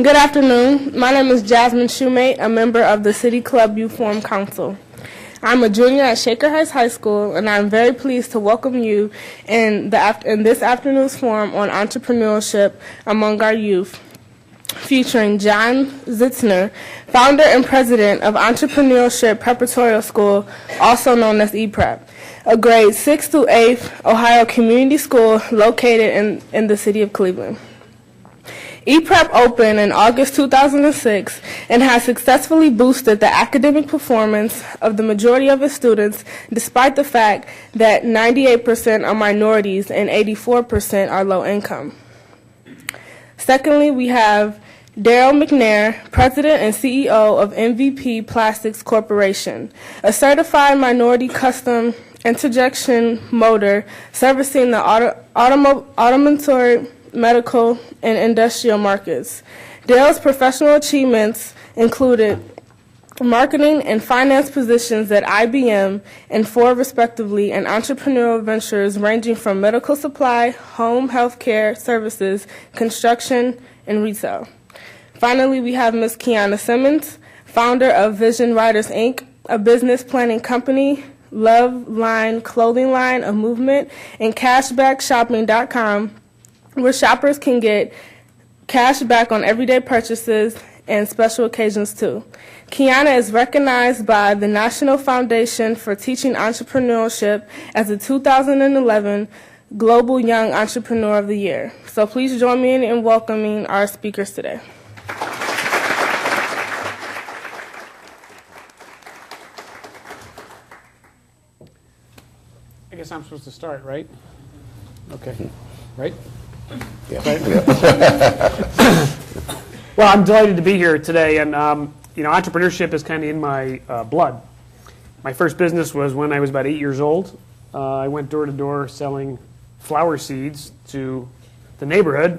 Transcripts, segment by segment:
Good afternoon. My name is Jasmine Shoemate, a member of the City Club Youth Forum Council. I'm a junior at Shaker Heights High School, and I'm very pleased to welcome you in this afternoon's forum on entrepreneurship among our youth, featuring John Zitzner, founder and president of Entrepreneurship Preparatory School, also known as ePrep, a grade 6th through 8th Ohio community school located in the city of Cleveland. ePrep opened in August 2006 and has successfully boosted the academic performance of the majority of its students, despite the fact that 98% are minorities and 84% are low income. Secondly, we have Darrell McNair, President and CEO of MVP Plastics Corporation, a certified minority custom interjection motor servicing the automotive, medical, and industrial markets. Darrell's professional achievements included marketing and finance positions at IBM and Ford, respectively, and entrepreneurial ventures ranging from medical supply, home health care services, construction, and retail. Finally, we have Ms. Keiyana Simmons, founder of Vision Writers, Inc., a business planning company, Love Line clothing line, a movement, and cashbackshopping.com, where shoppers can get cash back on everyday purchases and special occasions too. Keiyana is recognized by the National Foundation for Teaching Entrepreneurship as the 2011 Global Young Entrepreneur of the Year. So please join me in welcoming our speakers today. I guess I'm supposed to start, right? Okay. Right? Yeah. Well, I'm delighted to be here today, and entrepreneurship is kind of in my blood. My first business was when I was about 8 years old. I went door to door selling flower seeds to the neighborhood,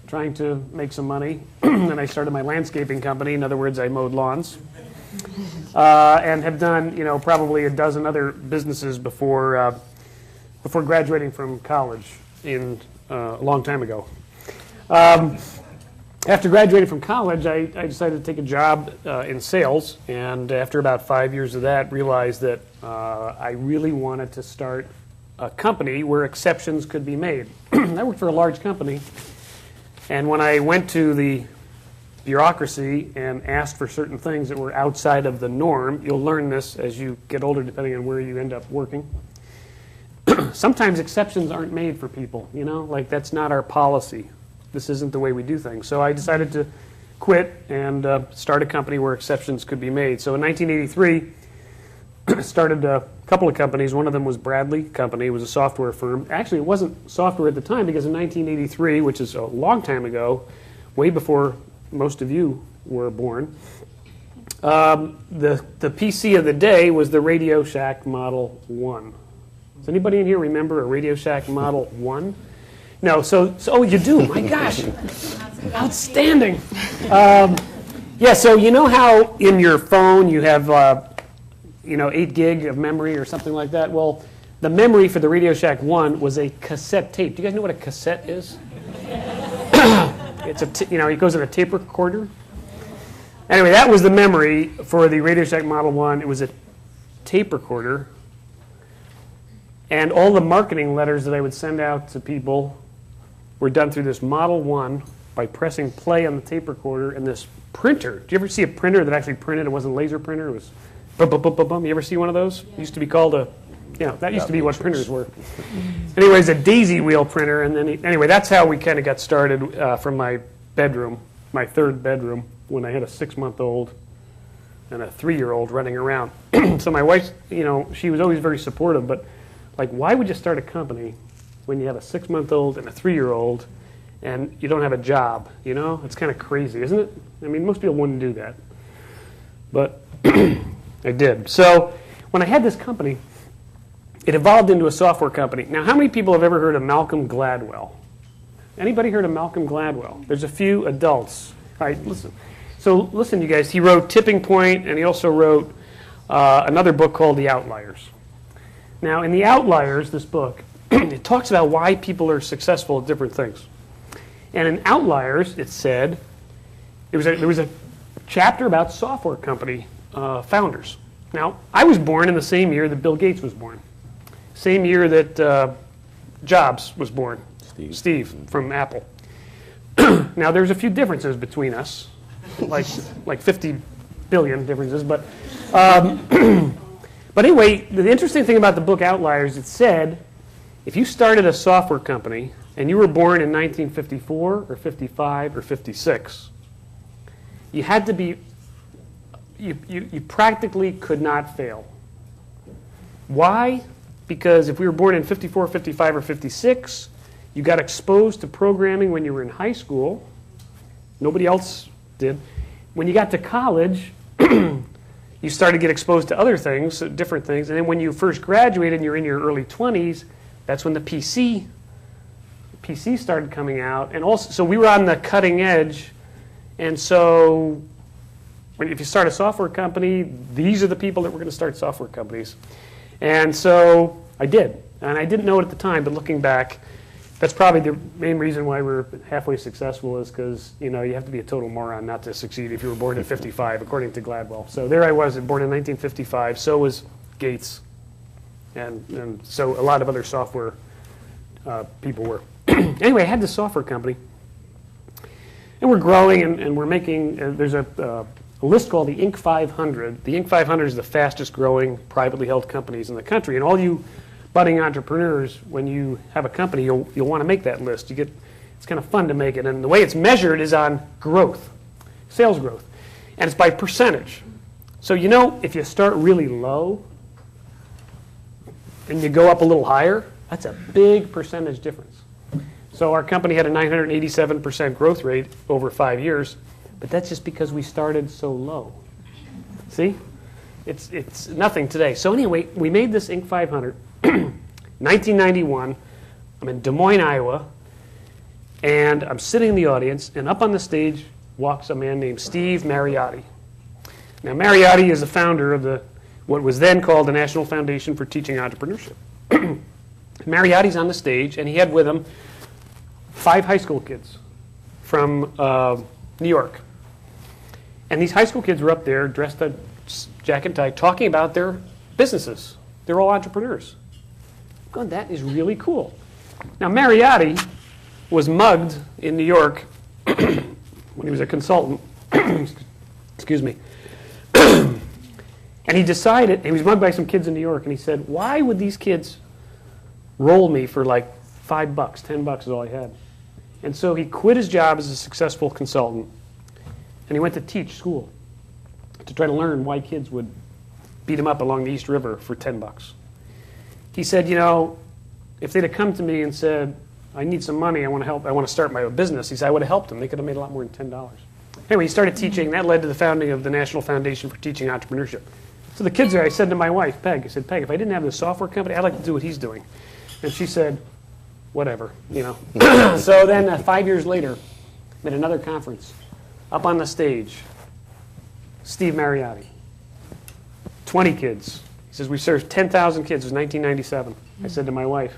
trying to make some money. And I started my landscaping company. In other words, I mowed lawns, and have done probably a dozen other businesses before graduating from college a long time ago. After graduating from college, I decided to take a job in sales, and after about 5 years of that, realized that I really wanted to start a company where exceptions could be made. I worked for a large company, and when I went to the bureaucracy and asked for certain things that were outside of the norm, you'll learn this as you get older depending on where you end up working. Sometimes exceptions aren't made for people, like that's not our policy. This isn't the way we do things. So I decided to quit and start a company where exceptions could be made. So in 1983, started a couple of companies. One of them was Bradley Company. It was a software firm. Actually, it wasn't software at the time because in 1983, which is a long time ago, way before most of you were born, the PC of the day was the Radio Shack Model 1. Does anybody in here remember a Radio Shack Model 1? No, so you do. My gosh. Outstanding. So you know how in your phone you have 8 gig of memory or something like that? Well, the memory for the Radio Shack 1 was a cassette tape. Do you guys know what a cassette is? It's it goes in a tape recorder. Anyway, that was the memory for the Radio Shack Model 1. It was a tape recorder. And all the marketing letters that I would send out to people were done through this Model 1 by pressing play on the tape recorder and this printer. Do you ever see a printer that actually printed? It wasn't a laser printer. It was bum, bum, bum, bum, bum. You ever see one of those? It used to be called that used to be what printers were. Anyways, a daisy wheel printer. And then anyway, that's how we kind of got started from my bedroom, my third bedroom, when I had a 6-month-old and a 3-year-old running around. So my wife, she was always very supportive, but why would you start a company when you have a 6-month-old and a 3-year-old and you don't have a job? It's kind of crazy, isn't it? I mean, most people wouldn't do that. But I did. So when I had this company, it evolved into a software company. Now, how many people have ever heard of Malcolm Gladwell? Anybody heard of Malcolm Gladwell? There's a few adults. All right, listen. So listen, you guys. He wrote Tipping Point, and he also wrote another book called The Outliers. Now, in The Outliers, this book, it talks about why people are successful at different things. And in Outliers, it said, there was a chapter about software company founders. Now, I was born in the same year that Bill Gates was born. Same year that Jobs was born. Steve from Apple. Now, there's a few differences between us, like 50 billion differences, but anyway, the interesting thing about the book Outliers, it said if you started a software company and you were born in 1954 or 55 or 56, you had to be, you practically could not fail. Why? Because if we were born in 54, 55, or 56, you got exposed to programming when you were in high school. Nobody else did. When you got to college, you started to get exposed to other things, different things. And then when you first graduated and you're in your early 20s, that's when the PC started coming out. And also, so we were on the cutting edge. And so if you start a software company, these are the people that were going to start software companies. And so I did. And I didn't know it at the time, but looking back, that's probably the main reason why we're halfway successful is because, you have to be a total moron not to succeed if you were born in 55, according to Gladwell. So there I was, born in 1955. So was Gates. And so a lot of other software people were. Anyway, I had this software company. And we're growing, and we're making, there's a list called the Inc. 500. The Inc. 500 is the fastest growing privately held companies in the country. And all you budding entrepreneurs, when you have a company, you'll want to make that list. It's kind of fun to make it. And the way it's measured is on growth, sales growth. And it's by percentage. So if you start really low and you go up a little higher, that's a big percentage difference. So our company had a 987% growth rate over 5 years, but that's just because we started so low. See? It's nothing today. So anyway, we made this Inc. 500, 1991. I'm in Des Moines, Iowa, and I'm sitting in the audience, and up on the stage walks a man named Steve Mariotti. Now, Mariotti is the founder of what was then called the National Foundation for Teaching Entrepreneurship. Mariotti's on the stage, and he had with him 5 high school kids from New York. And these high school kids were up there dressed in jacket and tie talking about their businesses. They're all entrepreneurs. God, that is really cool. Now, Mariotti was mugged in New York when he was a consultant. Excuse me. And he decided, he was mugged by some kids in New York, and he said, why would these kids roll me for like $5, $10 is all he had. And so he quit his job as a successful consultant, and he went to teach school to try to learn why kids would beat him up along the East River for $10. He said, if they'd have come to me and said, I need some money, I want to help, I want to start my own business, he said, I would have helped them. They could have made a lot more than $10. Anyway, he started teaching. That led to the founding of the National Foundation for Teaching Entrepreneurship. So the kids there, I said to my wife, Peg, I said, Peg, if I didn't have this software company, I'd like to do what he's doing. And she said, whatever, So then 5 years later, at another conference, up on the stage, Steve Mariotti, 20 kids. He says, we served 10,000 kids. It was 1997. I said to my wife,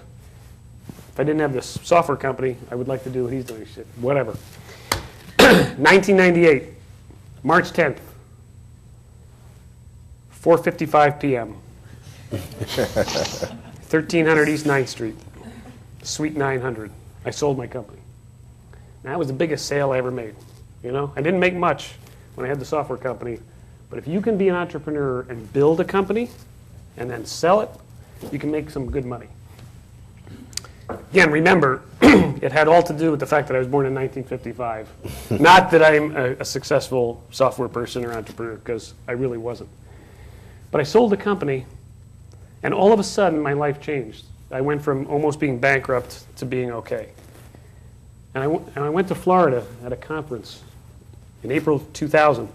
if I didn't have this software company, I would like to do what he's doing. She said, whatever. 1998, March 10th, 4:55 p.m., 1300 East 9th Street, Suite 900. I sold my company. And that was the biggest sale I ever made. I didn't make much when I had the software company, but if you can be an entrepreneur and build a company and then sell it, you can make some good money. Again, remember, it had all to do with the fact that I was born in 1955. Not that I'm a successful software person or entrepreneur, because I really wasn't. But I sold the company, and all of a sudden, my life changed. I went from almost being bankrupt to being okay. And I went to Florida at a conference in April 2000.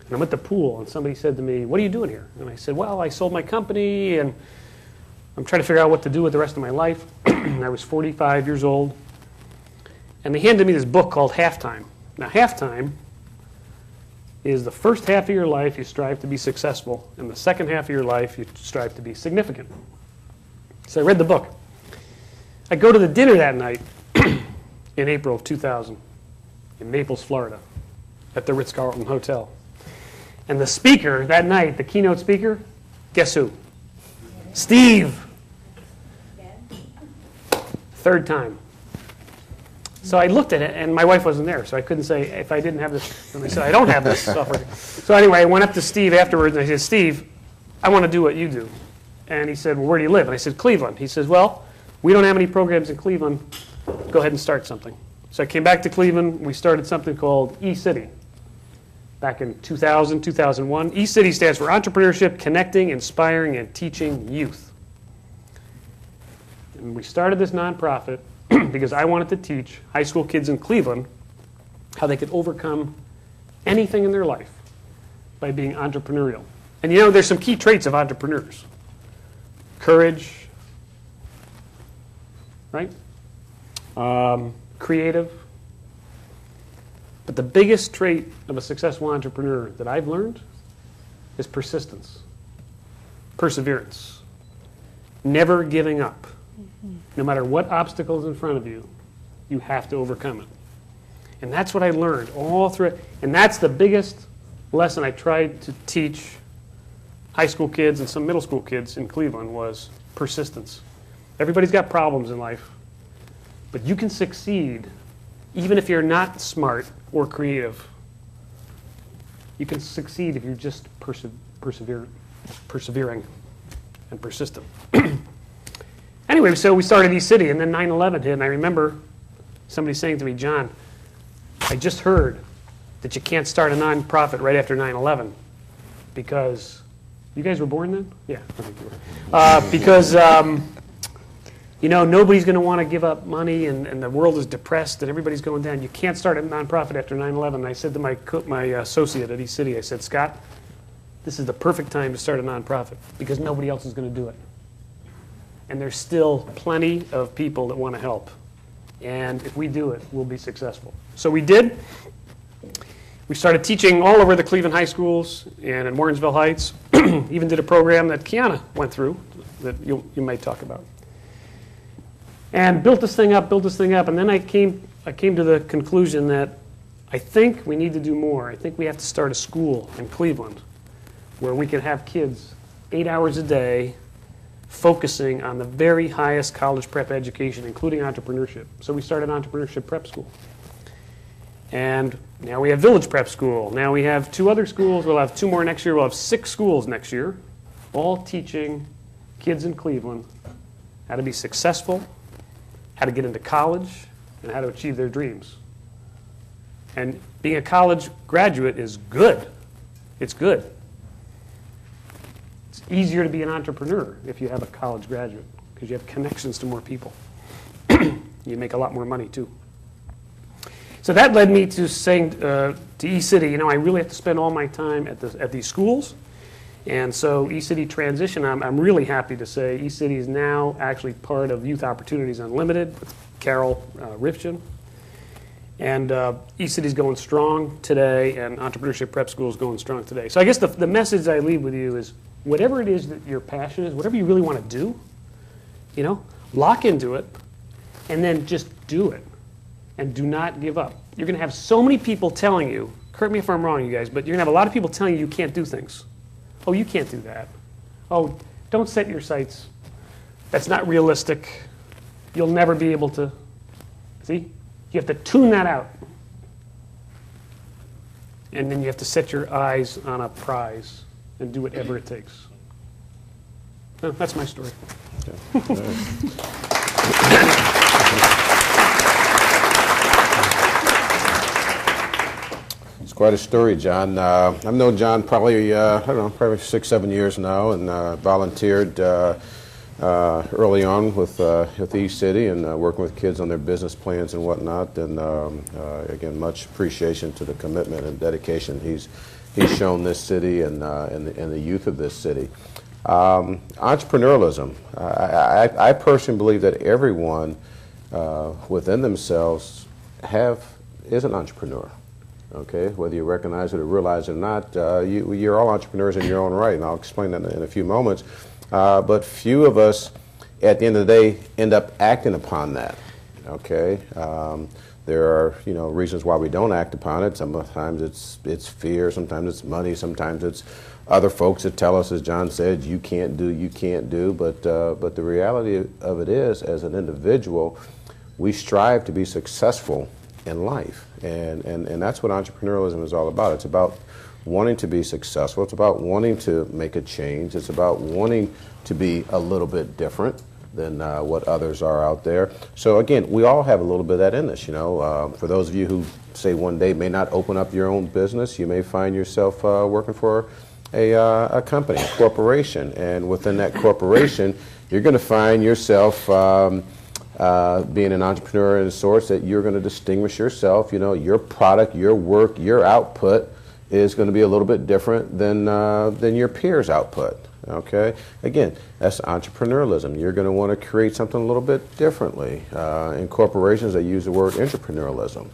And I'm at the pool, and somebody said to me, what are you doing here? And I said, well, I sold my company, and I'm trying to figure out what to do with the rest of my life. I was 45 years old. And they handed me this book called Halftime. Now, Halftime is the first half of your life you strive to be successful, and the second half of your life you strive to be significant. So I read the book. I go to the dinner that night in April of 2000 in Naples, Florida. at the Ritz-Carlton Hotel. And the speaker that night, the keynote speaker, guess who? Steve. Third time. So I looked at it, and my wife wasn't there, so I couldn't say if I didn't have this. And I said, I don't have this software. So anyway, I went up to Steve afterwards, and I said, Steve, I want to do what you do. And he said, well, where do you live? And I said, Cleveland. He says, well, we don't have any programs in Cleveland. Go ahead and start something. So I came back to Cleveland. We started something called eCity back in 2000, 2001. eCity stands for Entrepreneurship, Connecting, Inspiring, and Teaching Youth. And we started this nonprofit because I wanted to teach high school kids in Cleveland how they could overcome anything in their life by being entrepreneurial. And you know, there's some key traits of entrepreneurs. Courage, right? Creative. But the biggest trait of a successful entrepreneur that I've learned is persistence, perseverance, never giving up. No matter what obstacle is in front of you, you have to overcome it. And that's what I learned all through it. And that's the biggest lesson I tried to teach high school kids and some middle school kids in Cleveland was persistence. Everybody's got problems in life, but you can succeed even if you're not smart or creative. You can succeed if you're just persevering and persistent. Anyway, so we started eCity, and then 9/11 hit, and I remember somebody saying to me, John, I just heard that you can't start a nonprofit right after 9/11 because, you guys were born then? Yeah, I think you were. Because, you know, nobody's going to want to give up money, and the world is depressed, and everybody's going down. You can't start a nonprofit after 9/11. And I said to my associate at eCity, I said, Scott, this is the perfect time to start a nonprofit because nobody else is going to do it. And there's still plenty of people that want to help. And if we do it, we'll be successful. So we did. We started teaching all over the Cleveland high schools and in Warrensville Heights. Even did a program that Keiyana went through that you might talk about. And built this thing up, and then I came to the conclusion that I think we need to do more. I think we have to start a school in Cleveland where we can have kids 8 hours a day focusing on the very highest college prep education, including entrepreneurship. So we started Entrepreneurship Prep School. And now we have Village Prep School. Now we have 2 other schools. We'll have 2 more next year. We'll have 6 schools next year, all teaching kids in Cleveland how to be successful, how to get into college, and how to achieve their dreams. And being a college graduate is good. It's good. It's easier to be an entrepreneur if you have a college graduate because you have connections to more people. You make a lot more money too. So that led me to saying to eCity, you know, I really have to spend all my time at these schools. And so eCity transition, I'm really happy to say eCity is now actually part of Youth Opportunities Unlimited with Carol Rifchen. And eCity is going strong today, and Entrepreneurship Prep School is going strong today. So I guess the message I leave with you is whatever it is that your passion is, whatever you really want to do, you know, lock into it and then just do it. And do not give up. You're going to have so many people telling you, correct me if I'm wrong, you guys, but you're going to have a lot of people telling you you can't do things. Oh, you can't do that. Oh, don't set your sights. That's not realistic. You'll never be able to. See? You have to tune that out. And then you have to set your eyes on a prize and do whatever it takes. That's my story. It's quite a story, John. I've known John probably, I don't know, probably 6, 7 years now, and volunteered early on with eCity and working with kids on their business plans and whatnot. And again, much appreciation to the commitment and dedication he's shown this city and the youth of this city. Entrepreneurialism. I personally believe that everyone within themselves is an entrepreneur. Okay, whether you recognize it or realize it or not, you're all entrepreneurs in your own right, and I'll explain that in a few moments. But few of us, at the end of the day, end up acting upon that. Okay, There are, reasons why we don't act upon it. Sometimes it's fear, sometimes it's money, sometimes it's other folks that tell us, as John said, you can't do. But the reality of it is, as an individual, we strive to be successful in life, and that's what entrepreneurialism is all about. It's about wanting to be successful. It's about wanting to make a change. It's about wanting to be a little bit different than what others are out there. So again, we all have a little bit of that in us. For those of you who say one day may not open up your own business, you may find yourself working for a company, a corporation, and within that corporation, you're going to find yourself being an entrepreneur in the sorts that you're going to distinguish yourself. Your product, your work, your output is going to be a little bit different than your peers' output. Okay, again, that's entrepreneurialism. You're going to want to create something a little bit differently. In corporations, they use the word entrepreneurialism.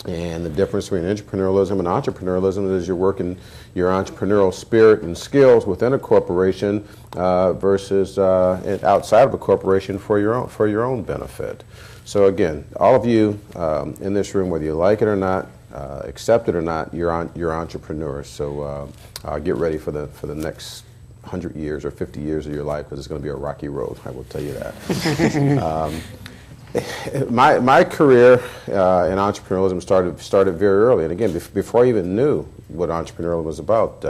And the difference between entrepreneurialism and entrepreneurialism is you're working your entrepreneurial spirit and skills within a corporation versus outside of a corporation for your own benefit. So again, all of you in this room, whether you like it or not, accept it or not, you're entrepreneurs. So get ready for the next 100 years or 50 years of your life, because it's going to be a rocky road, I will tell you that. My career in entrepreneurialism started very early, and again, before I even knew what entrepreneurialism was about,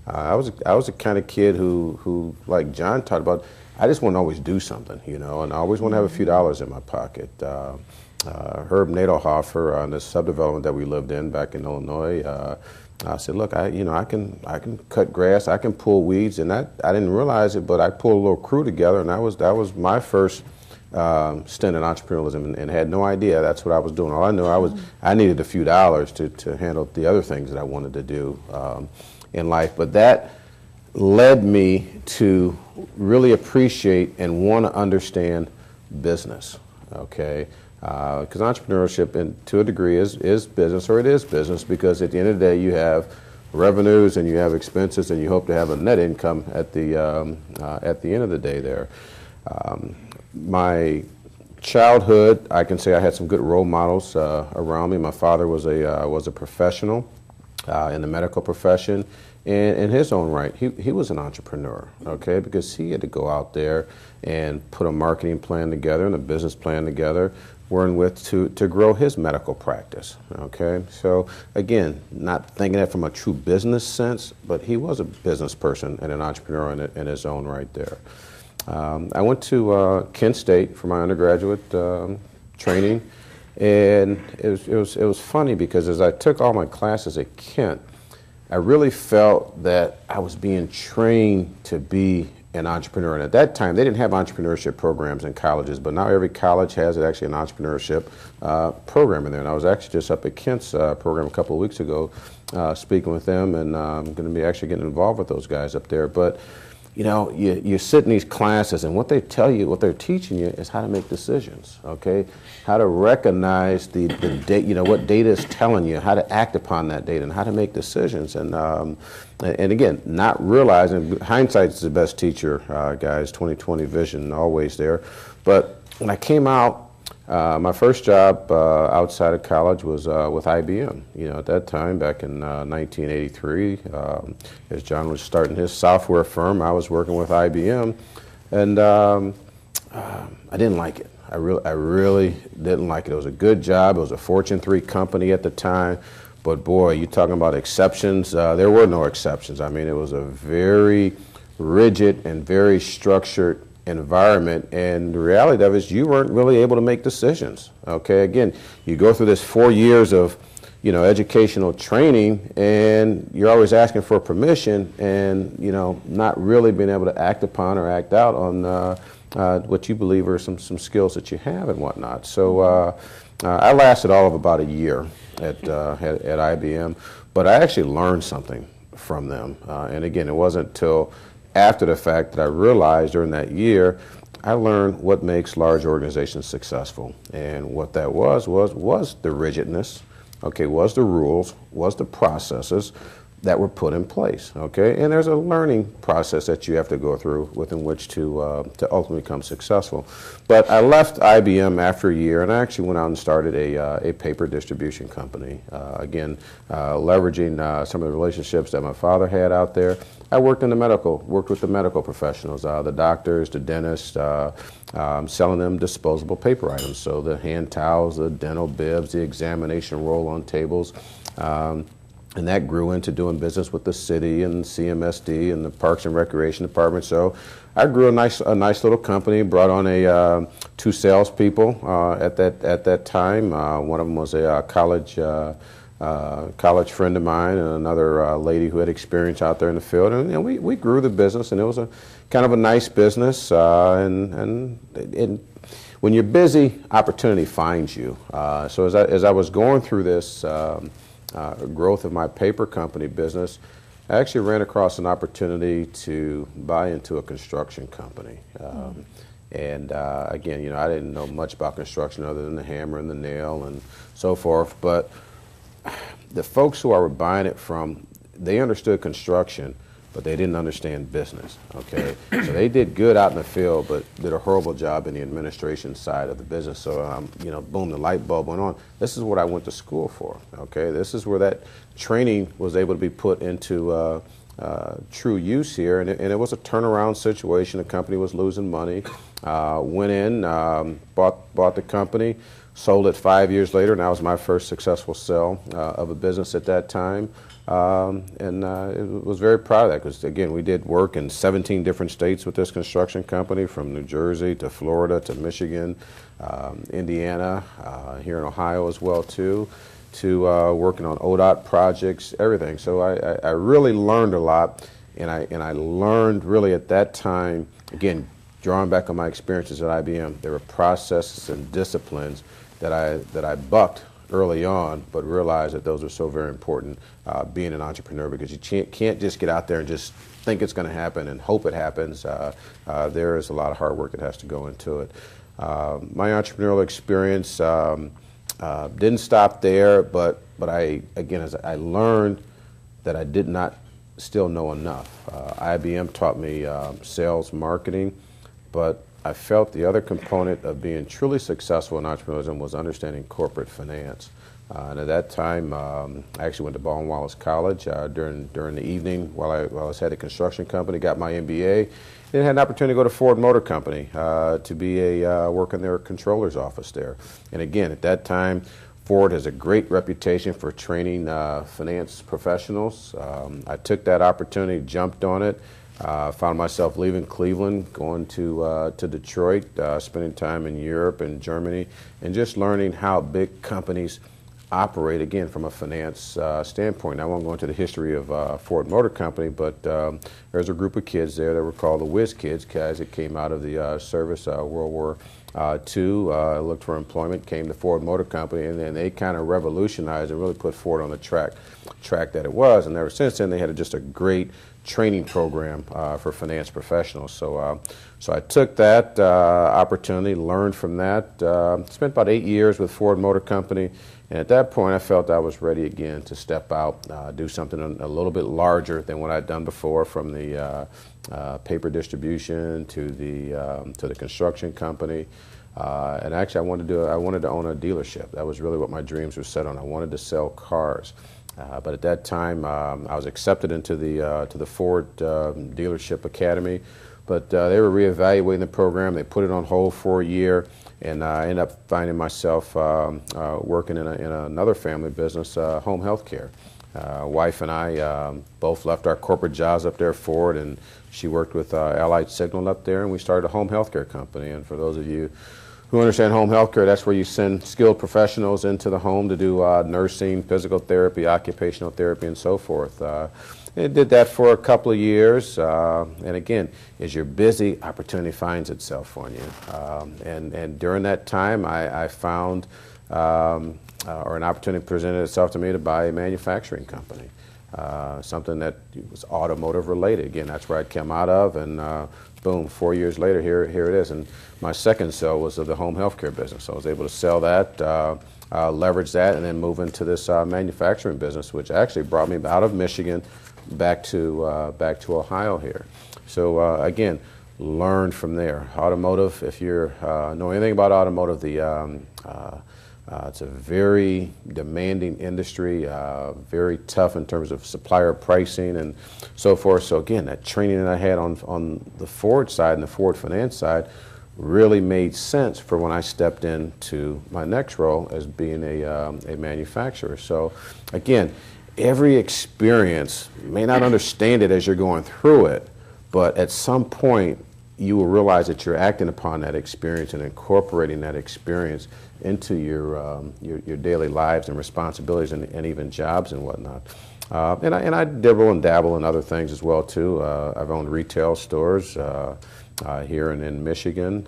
I was the kind of kid who, like John talked about, I just want to always do something, and I always want to have a few dollars in my pocket. Herb Nadelhofer, on this subdevelopment that we lived in back in Illinois, I said, look, I can cut grass, I can pull weeds, and I didn't realize it, but I pulled a little crew together, and that was my first stint in entrepreneurialism, and had no idea that's what I was doing. All I knew, I needed a few dollars to handle the other things that I wanted to do in life. But that led me to really appreciate and want to understand business. Okay. Because entrepreneurship, to a degree, is business, or it is business, because at the end of the day, you have revenues and you have expenses, and you hope to have a net income at the end of the day there. My childhood, I can say I had some good role models around me. My father was a professional in the medical profession, and in his own right, he was an entrepreneur, okay, because he had to go out there and put a marketing plan together and a business plan together, wherewith to grow his medical practice, okay? So again, not thinking it from a true business sense, but he was a business person and an entrepreneur in his own right there. I went to Kent State for my undergraduate training, and it was funny because as I took all my classes at Kent, I really felt that I was being trained to be an entrepreneur. And at that time, they didn't have entrepreneurship programs in colleges, but now every college has actually an entrepreneurship program in there. And I was actually just up at Kent's program a couple of weeks ago speaking with them, and I'm going to be actually getting involved with those guys up there. But you sit in these classes, and what they tell you, what they're teaching you, is how to make decisions, okay? How to recognize the data, what data is telling you, how to act upon that data, and how to make decisions. And again, not realizing, hindsight is the best teacher, guys, 20/20 vision, always there. But when I came out, my first job outside of college was with IBM. At that time, back in 1983, as John was starting his software firm, I was working with IBM, and I didn't like it. I really didn't like it. It was a good job. It was a Fortune 3 company at the time, but boy, you talking about exceptions? There were no exceptions. I mean, it was a very rigid and very structured environment, and the reality of it is you weren't really able to make decisions. Okay, again, you go through this 4 years of educational training, and you're always asking for permission, and not really being able to act upon or act out on what you believe are some skills that you have and whatnot. So I lasted all of about a year at IBM, but I actually learned something from them, and again, it wasn't until after the fact that I realized during that year, I learned what makes large organizations successful. And what that was the rigidness, okay, was the rules, was the processes, that were put in place, okay? And there's a learning process that you have to go through within which to ultimately become successful. But I left IBM after a year, and I actually went out and started a paper distribution company. Again, leveraging some of the relationships that my father had out there. I worked with the medical professionals, the doctors, the dentists, selling them disposable paper items. So the hand towels, the dental bibs, the examination roll-on tables. And that grew into doing business with the city and CMSD and the Parks and Recreation Department. So I grew a nice little company. Brought on two salespeople at that time. One of them was a college friend of mine, and another lady who had experience out there in the field. And we grew the business, and it was a kind of a nice business. And when you're busy, opportunity finds you. So as I was going through this growth of my paper company business, I actually ran across an opportunity to buy into a construction company. And again, I didn't know much about construction other than the hammer and the nail and so forth. But the folks who I were buying it from, they understood construction, but they didn't understand business, okay? So they did good out in the field, but did a horrible job in the administration side of the business. So, boom, the light bulb went on. This is what I went to school for, okay? This is where that training was able to be put into true use here, and it was a turnaround situation. The company was losing money. Went in, bought the company, sold it 5 years later, and that was my first successful sell of a business at that time. And was very proud of that because, again, we did work in 17 different states with this construction company, from New Jersey to Florida to Michigan, Indiana, here in Ohio as well, too, to working on ODOT projects, everything. So I really learned a lot, and I learned really at that time, again, drawing back on my experiences at IBM, there were processes and disciplines that I bucked early on, but realized that those are so very important being an entrepreneur, because you can't just get out there and just think it's going to happen and hope it happens. There is a lot of hard work that has to go into it. My entrepreneurial experience didn't stop there, but as I learned that I did not still know enough. IBM taught me sales, marketing, but I felt the other component of being truly successful in entrepreneurialism was understanding corporate finance. And at that time, I actually went to Baldwin Wallace College during the evening while I was head of construction company, got my MBA, and had an opportunity to go to Ford Motor Company to be work in their controller's office there. And again, at that time, Ford has a great reputation for training finance professionals. I took that opportunity, jumped on it. Found myself leaving Cleveland, going to Detroit, spending time in Europe and Germany, and just learning how big companies operate, again, from a finance standpoint. I won't go into the history of Ford Motor Company, but there's a group of kids there that were called the Whiz Kids, guys that came out of the service, World War II, looked for employment, came to Ford Motor Company, and then they kind of revolutionized and really put Ford on the track that it was. And ever since then, they had just a great training program for finance professionals. So I took that opportunity, learned from that, spent about 8 years with Ford Motor Company, and at that point I felt I was ready again to step out, do something a little bit larger than what I'd done before, from the paper distribution to the construction company. And actually I wanted to own a dealership. That was really what my dreams were set on. I wanted to sell cars. But at that time, I was accepted into the Ford Dealership Academy, but they were reevaluating the program. They put it on hold for a year, and I ended up finding myself working in another family business, home health care. Wife and I both left our corporate jobs up there at Ford, and she worked with Allied Signal up there, and we started a home health care company. And for those of you who understand home health care, that's where you send skilled professionals into the home to do nursing, physical therapy, occupational therapy, and so forth. And did that for a couple of years, and again, as you're busy, opportunity finds itself on you. And during that time, I found, or an opportunity presented itself to me to buy a manufacturing company. Something that was automotive related. Again, that's where I'd come out of, and boom, 4 years later, here it is. And my second sell was of the home health care business. So I was able to sell that, leverage that, and then move into this manufacturing business, which actually brought me out of Michigan back to Ohio here. So again, learn from there. Automotive, if you know anything about automotive, it's a very demanding industry, very tough in terms of supplier pricing and so forth. So again, that training that I had on the Ford side and the Ford finance side really made sense for when I stepped into my next role as being a manufacturer. So again, every experience, you may not understand it as you're going through it, but at some point you will realize that you're acting upon that experience and incorporating that experience into your daily lives and responsibilities and even jobs and whatnot. And I dibble and dabble in other things as well too. I've owned retail stores here in Michigan,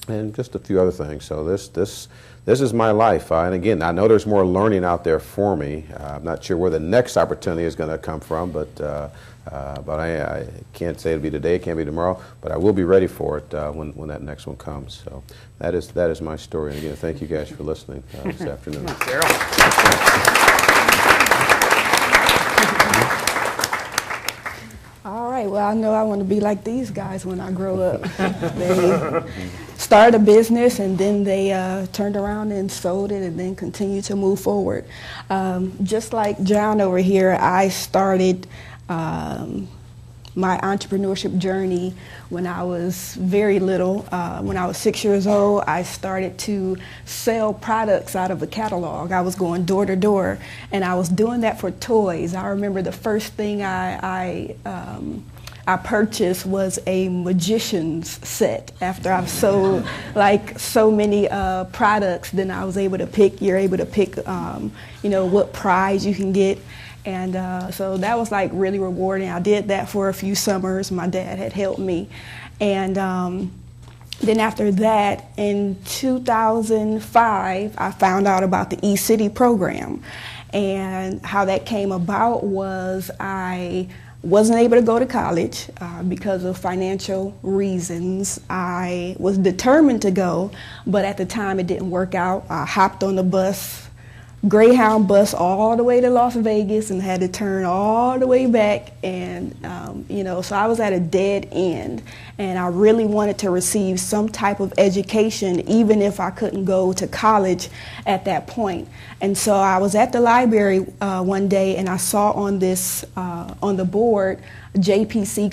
and just a few other things. So this is my life. And again, I know there's more learning out there for me. I'm not sure where the next opportunity is going to come from, but I can't say it'll be today, it can't be tomorrow, but I will be ready for it when that next one comes. So that is my story. And again, thank you guys for listening this afternoon. All right, well, I know I want to be like these guys when I grow up. They started a business and then they turned around and sold it and then continued to move forward. Just like John over here, I started my entrepreneurship journey when I was very little. When I was 6 years old, I started to sell products out of a catalog. I was going door to door, and I was doing that for toys. I remember the first thing I purchased was a magician's set. After I've sold like so many products, then I was able to pick. You're able to pick, what prize you can get. And so that was like really rewarding. I did that for a few summers. My dad had helped me. And then after that, in 2005, I found out about the eCity program. And how that came about was I wasn't able to go to college because of financial reasons. I was determined to go, but at the time it didn't work out. I hopped on the bus, Greyhound bus, all the way to Las Vegas and had to turn all the way back. And, so I was at a dead end. And I really wanted to receive some type of education, even if I couldn't go to college at that point. And so I was at the library one day and I saw on the board, JPC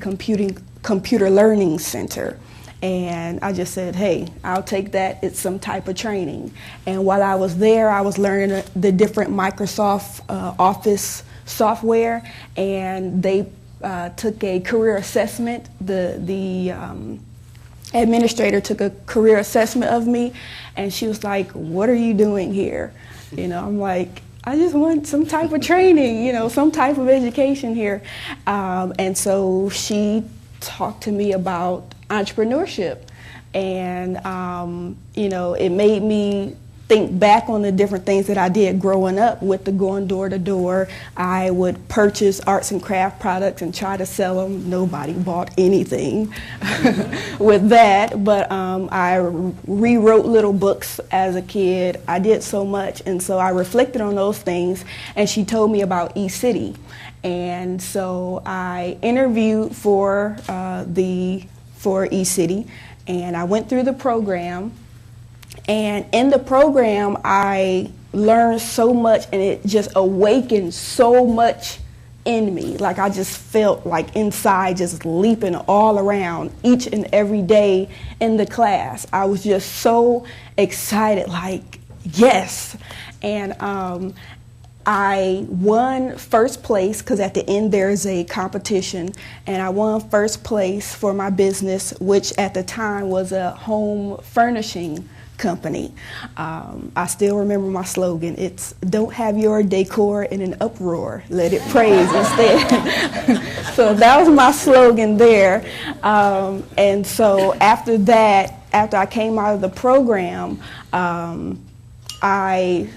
Computer Learning Center. And I just said, hey, I'll take that. It's some type of training. And while I was there, I was learning the different Microsoft Office software. And they took a career assessment. The administrator took a career assessment of me. And she was like, what are you doing here? I'm like, I just want some type of training, some type of education here. And so she talked to me about entrepreneurship, and it made me think back on the different things that I did growing up with the going door to door. I would purchase arts and craft products and try to sell them. Nobody bought anything with that, but I rewrote little books as a kid. I did so much, and so I reflected on those things, and she told me about eCity. And so I interviewed for eCity, and I went through the program. And in the program, I learned so much, and it just awakened so much in me. Like I just felt like inside just leaping all around each and every day in the class. I was just so excited, like, yes. And I won first place because at the end there is a competition, and I won first place for my business, which at the time was a home furnishing company. I still remember my slogan. It's "Don't have your decor in an uproar, let it praise instead." So that was my slogan there. And so after that, after I came out of the program, I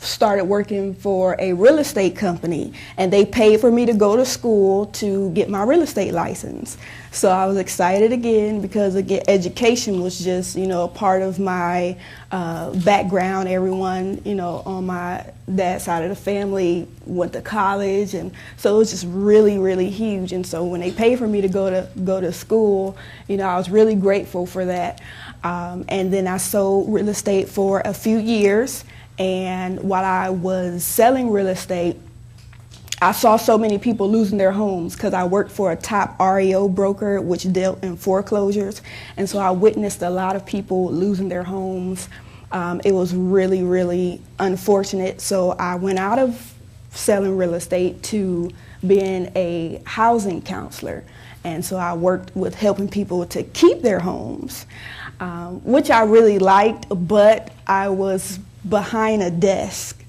started working for a real estate company, and they paid for me to go to school to get my real estate license. So I was excited again because again, education was just, a part of my background. Everyone, on my dad's side of the family went to college, and so it was just really, really huge. And so when they paid for me to go to school, I was really grateful for that. And then I sold real estate for a few years. And while I was selling real estate, I saw so many people losing their homes because I worked for a top REO broker which dealt in foreclosures. And so I witnessed a lot of people losing their homes. It was really, really unfortunate. So I went out of selling real estate to being a housing counselor. And so I worked with helping people to keep their homes, which I really liked, but I was behind a desk.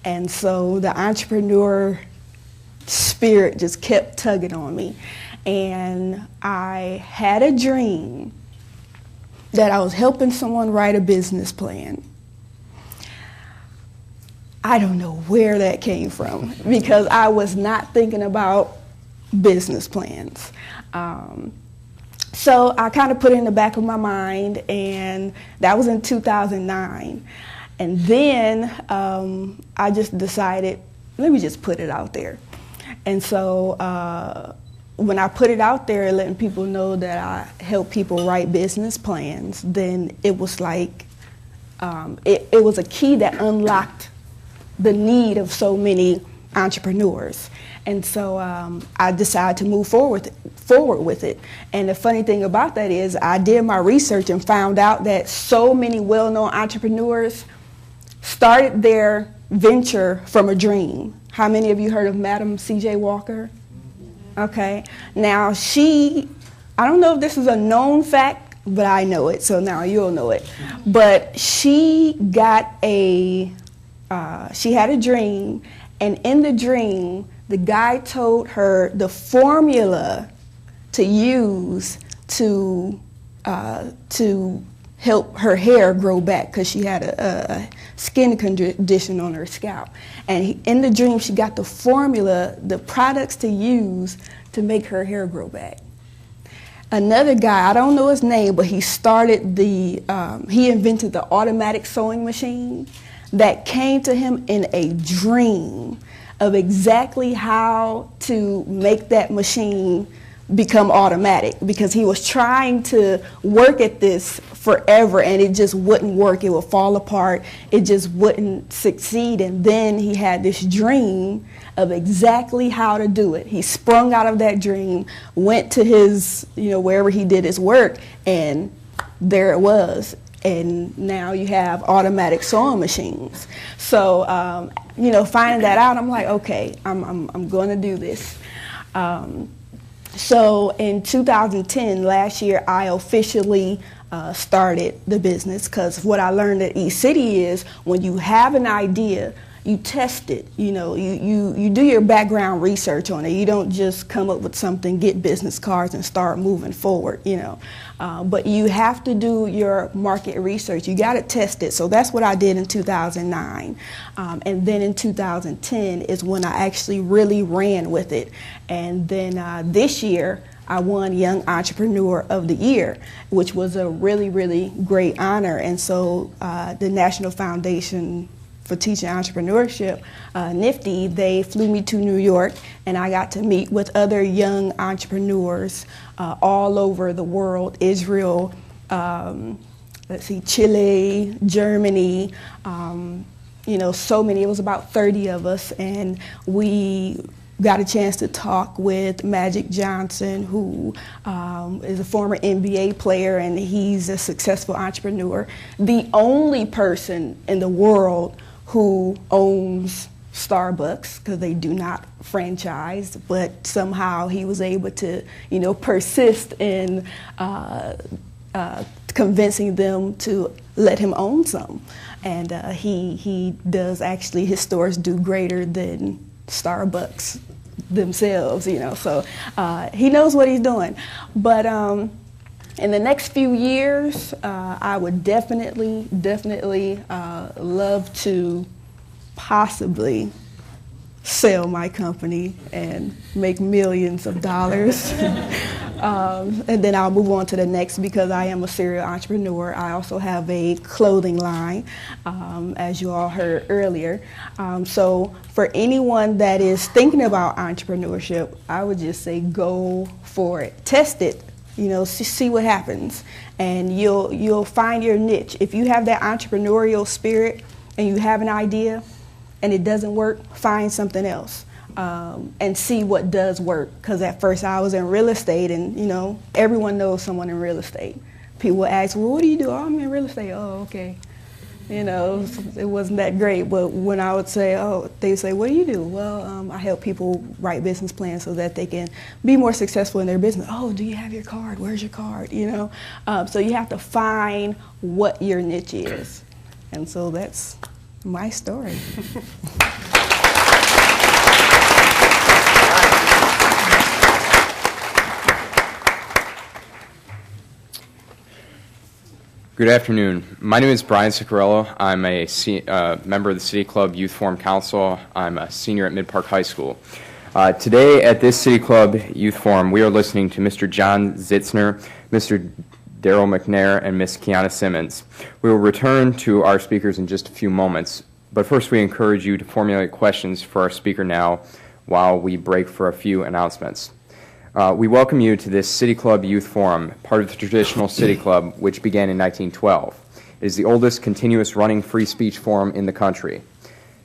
And so the entrepreneur spirit just kept tugging on me. And I had a dream that I was helping someone write a business plan. I don't know where that came from because I was not thinking about business plans. So I kind of put it in the back of my mind, and that was in 2009. And then I just decided, let me just put it out there. And so when I put it out there, letting people know that I help people write business plans, then it was like, it was a key that unlocked the need of so many entrepreneurs. And so I decided to move forward with it. And the funny thing about that is I did my research and found out that so many well-known entrepreneurs started their venture from a dream. How many of you heard of Madam C.J. Walker? Okay. Now I don't know if this is a known fact, but I know it, so now you'll know it. But she had a dream, and in the dream, the guy told her the formula to use to help her hair grow back because she had a skin condition on her scalp. And in the dream, she got the formula, the products to use to make her hair grow back. Another guy, I don't know his name, but he invented the automatic sewing machine that came to him in a dream of exactly how to make that machine become automatic, because he was trying to work at this forever and it just wouldn't work. It would fall apart. It just wouldn't succeed. And then he had this dream of exactly how to do it. He sprung out of that dream, went to his, wherever he did his work, and there it was. And now you have automatic sewing machines. So, finding that out, I'm like, okay, I'm going to do this. So in 2010, last year, I officially started the business, because what I learned at East City is when you have an idea, you test it. You do your background research on it. You don't just come up with something, get business cards, and start moving forward. But you have to do your market research. You got to test it. So that's what I did in 2009. And then in 2010 is when I actually really ran with it. And then this year, I won Young Entrepreneur of the Year, which was a really, really great honor. And so the National Foundation for Teaching Entrepreneurship, NIFTY, they flew me to New York, and I got to meet with other young entrepreneurs all over the world, Israel, Chile, Germany, so many. It was about 30 of us, and we got a chance to talk with Magic Johnson, who is a former NBA player, and he's a successful entrepreneur. The only person in the world who owns Starbucks, because they do not franchise, but somehow he was able to, persist in convincing them to let him own some. And he does actually, his stores do greater than Starbucks themselves, so he knows what he's doing. But in the next few years, I would definitely love to possibly sell my company and make millions of dollars. And then I'll move on to the next because I am a serial entrepreneur. I also have a clothing line, as you all heard earlier. So for anyone that is thinking about entrepreneurship, I would just say go for it. Test it, see what happens, and you'll find your niche. If you have that entrepreneurial spirit and you have an idea and it doesn't work, find something else. And see what does work. Because at first I was in real estate, and everyone knows someone in real estate. People would ask, well, what do you do? Oh, I'm in real estate. Oh, okay. It wasn't that great. But when I would say, they would say, what do you do? Well, I help people write business plans so that they can be more successful in their business. Oh, do you have your card? Where's your card? So you have to find what your niche is. And so that's my story. Good afternoon. My name is Brian Ciccarello. I'm a member of the City Club Youth Forum Council. I'm a senior at Mid-Park High School. Today at this City Club Youth Forum, we are listening to Mr. John Zitzner, Mr. Darrell McNair, and Ms. Keiyana Simmons. We will return to our speakers in just a few moments, but first we encourage you to formulate questions for our speaker now while we break for a few announcements. We welcome you to this City Club Youth Forum, part of the traditional City Club, which began in 1912. It is the oldest continuous running free speech forum in the country.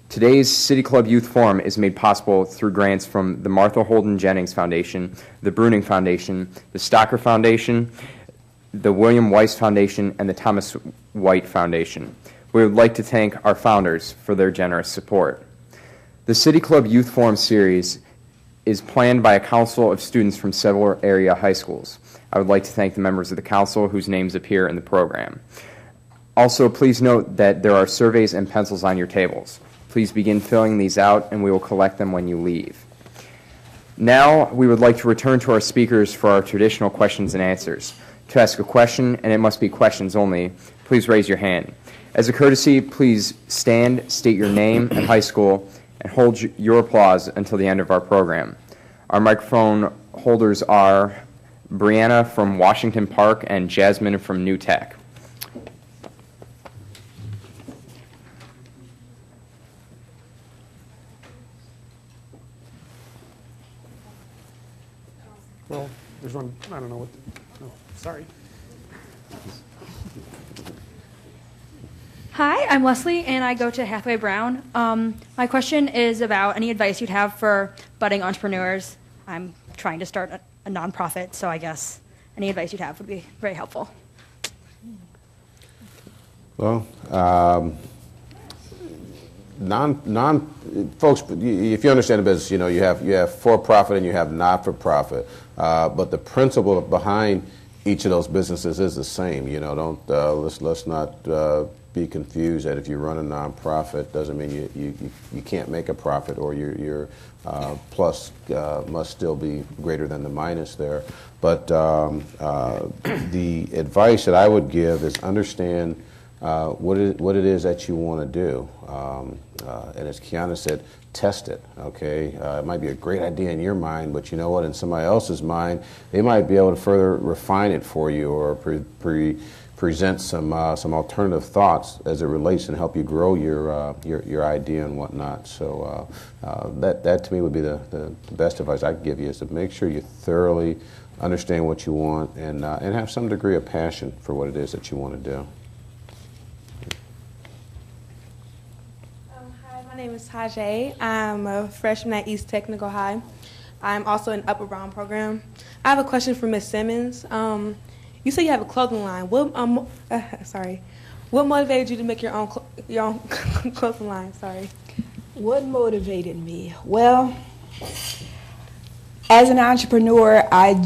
Today's City Club Youth Forum is made possible through grants from the Martha Holden Jennings Foundation, the Bruning Foundation, the Stocker Foundation, the William Weiss Foundation, and the Thomas White Foundation. We would like to thank our founders for their generous support. The City Club Youth Forum series is planned by a council of students from several area high schools. I would like to thank the members of the council whose names appear in the program. Also, please note that there are surveys and pencils on your tables. Please begin filling these out and we will collect them when you leave. Now, we would like to return to our speakers for our traditional questions and answers. To ask a question, and it must be questions only, please raise your hand. As a courtesy, please stand, state your name and high school, and hold your applause until the end of our program. Our microphone holders are Brianna from Washington Park and Jasmine from New Tech. Well, there's one, I don't know what, sorry. Hi, I'm Leslie, and I go to Hathaway Brown. My question is about any advice you'd have for budding entrepreneurs. I'm trying to start a nonprofit, so I guess any advice you'd have would be very helpful. Well, folks, if you understand the business, you have for-profit and you have not-for-profit, but the principle behind each of those businesses is the same. Let's not be confused that if you run a nonprofit doesn't mean you can't make a profit, or your plus must still be greater than the minus there. But the advice that I would give is understand what it is that you want to do, and as Keiyana said, test it. Okay, it might be a great idea in your mind, but you know what? In somebody else's mind, they might be able to further refine it for you, or present some alternative thoughts as it relates and help you grow your idea and whatnot. So that to me would be the best advice I could give you, is to make sure you thoroughly understand what you want and have some degree of passion for what it is that you want to do. Hi, my name is Tajay. I'm a freshman at East Technical High. I'm also in Upper Brown program. I have a question for Ms. Simmons. You say you have a clothing line. What motivated you to make your own clothing line? Sorry. What motivated me? Well, as an entrepreneur, I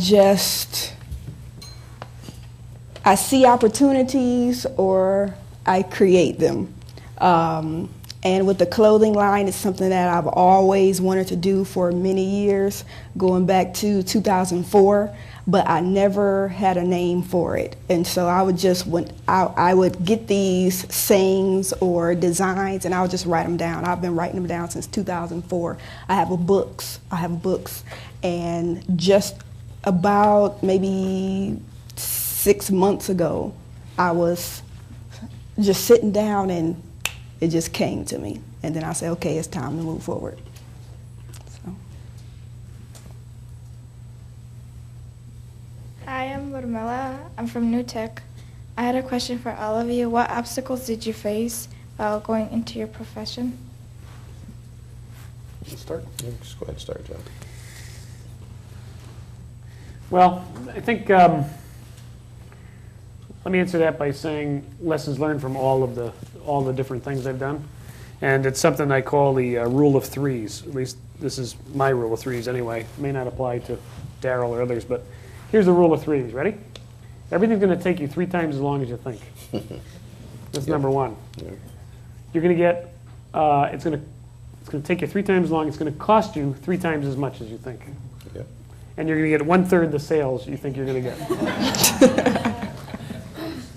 see opportunities or I create them. And with the clothing line, it's something that I've always wanted to do for many years, going back to 2004. but I never had a name for it. And so I would just, I would get these sayings or designs and I would just write them down. I've been writing them down since 2004. I have books, and just about maybe 6 months ago, I was just sitting down and it just came to me. And then I said, okay, it's time to move forward. So. Hi, I'm Burmela. I'm from New Tech. I had a question for all of you. What obstacles did you face while going into your profession? Start. Just go ahead and start, John. Well, I think, let me answer that by saying lessons learned from all the different things I've done. And it's something I call the rule of threes. At least this is my rule of threes anyway. It may not apply to Darrell or others, but here's the rule of threes. Ready? Everything's going to take you 3 times as long as you think. That's number one. Yeah. You're going to get, it's going to take you 3 times as long. It's going to cost you 3 times as much as you think. Yeah. And you're going to get 1/3 the sales you think you're going to get.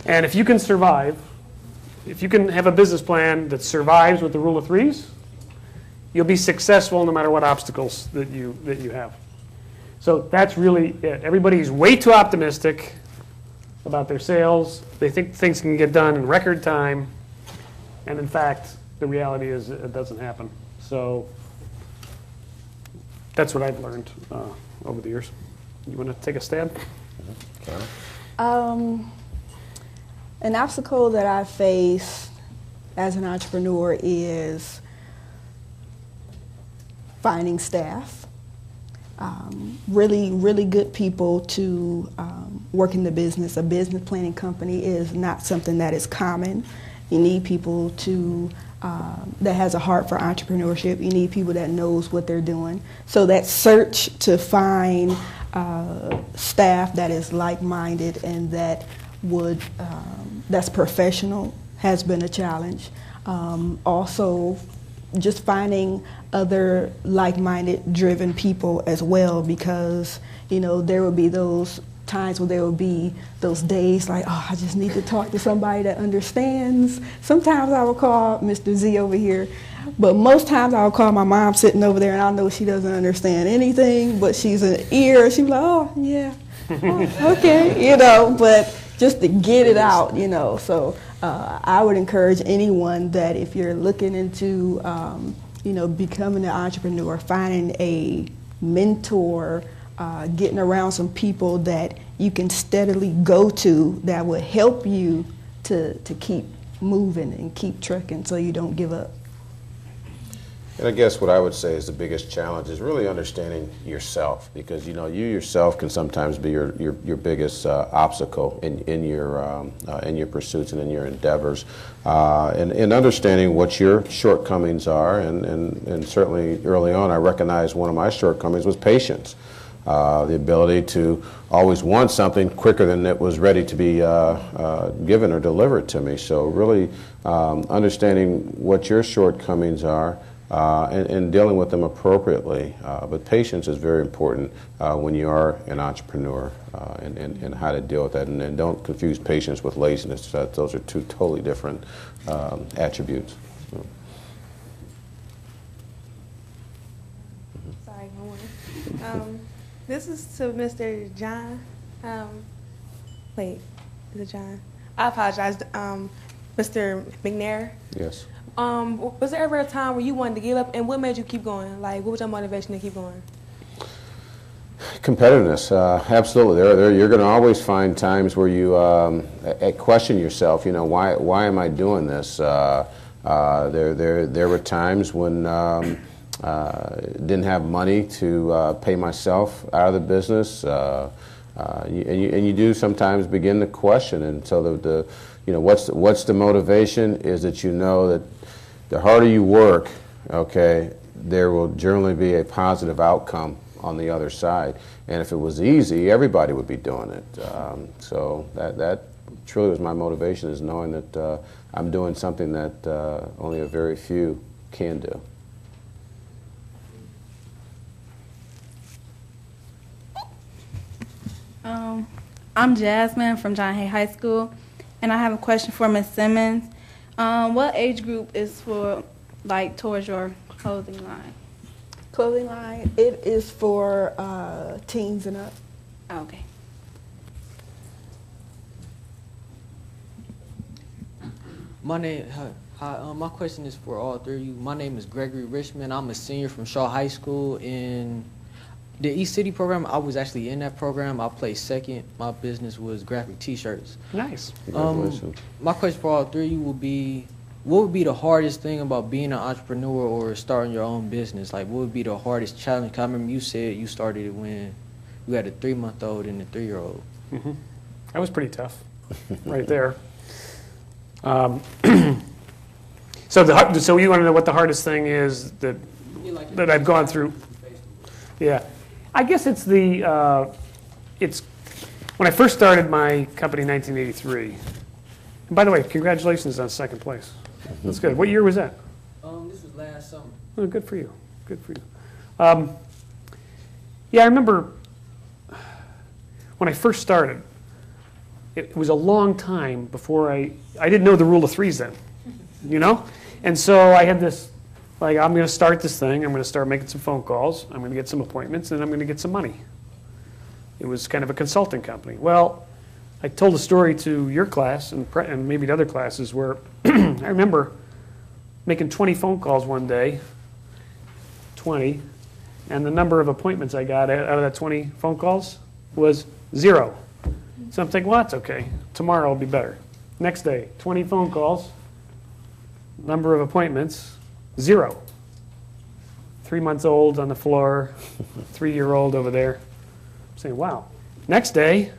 And if you can survive, if you can have a business plan that survives with the rule of threes, you'll be successful no matter what obstacles that you have. So that's really it. Everybody's way too optimistic about their sales. They think things can get done in record time. And in fact, the reality is it doesn't happen. So that's what I've learned over the years. You want to take a stab? An obstacle that I face as an entrepreneur is finding staff. Really good people to work in the business. A business planning company is not something that is common. You need people that has a heart for entrepreneurship. You need people that knows what they're doing. So that search to find staff that is like-minded and that that's professional has been a challenge. Also, just finding other like-minded, driven people as well, because there will be those times where there will be those days like, oh, I just need to talk to somebody that understands. Sometimes I will call Mr. Z over here, but most times I'll call my mom sitting over there and I know she doesn't understand anything, but she's an ear. She's like, oh, yeah, oh, okay, but just to get it out, So I would encourage anyone that if you're looking into, becoming an entrepreneur, finding a mentor, getting around some people that you can steadily go to that will help you to keep moving and keep trucking so you don't give up. And I guess what I would say is the biggest challenge is really understanding yourself, because you yourself can sometimes be your biggest obstacle in your pursuits and in your endeavors, and understanding what your shortcomings are, and certainly early on I recognized one of my shortcomings was patience. The ability to always want something quicker than it was ready to be given or delivered to me. So really understanding what your shortcomings are and dealing with them appropriately. But patience is very important when you are an entrepreneur, and how to deal with that. And don't confuse patience with laziness. Those are two totally different attributes. So. Sorry, one more. This is to Mr. John. Wait, is it John? I apologize. Mr. McNair. Yes. Was there ever a time where you wanted to give up, and what made you keep going? Like, what was your motivation to keep going? Competitiveness, absolutely. You're going to always find times where you question yourself. Why am I doing this? There were times when didn't have money to pay myself out of the business, and you do sometimes begin to question. And so what's the motivation is that that the harder you work, okay, there will generally be a positive outcome on the other side. And if it was easy, everybody would be doing it. So that truly was my motivation, is knowing that I'm doing something that only a very few can do. I'm Jasmine from John Hay High School, and I have a question for Ms. Simmons. What age group is for, like, towards your clothing line? Clothing line, it is for teens and up. Okay. My question is for all three of you. My name is Gregory Richmond. I'm a senior from Shaw High School. In the East City program, I was actually in that program. I played second. My business was graphic T-shirts. Nice. Congratulations. My question for all three of you will be, what would be the hardest thing about being an entrepreneur or starting your own business? Like, what would be the hardest challenge? 'Cause I remember you said you started it when you had a 3-month-old and a 3-year-old. Mm-hmm. That was pretty tough, right there. So you want to know what the hardest thing is that I've gone through? Yeah, I guess it's it's when I first started my company in 1983. And by the way, congratulations on second place. That's good. What year was that? This was last summer. Oh, good for you. Good for you. Yeah, I remember when I first started. It was a long time before I didn't know the rule of threes then, you know? And so I had this, like, I'm going to start this thing. I'm going to start making some phone calls. I'm going to get some appointments, and I'm going to get some money. It was kind of a consulting company. Well, I told a story to your class and maybe to other classes where I remember making 20 phone calls one day, 20, and the number of appointments I got out of that 20 phone calls was 0. So I'm thinking, well, that's okay. Tomorrow will be better. Next day, 20 phone calls, number of appointments, 0. 3 months old on the floor, 3-year-old over there. I'm saying, wow. Next day,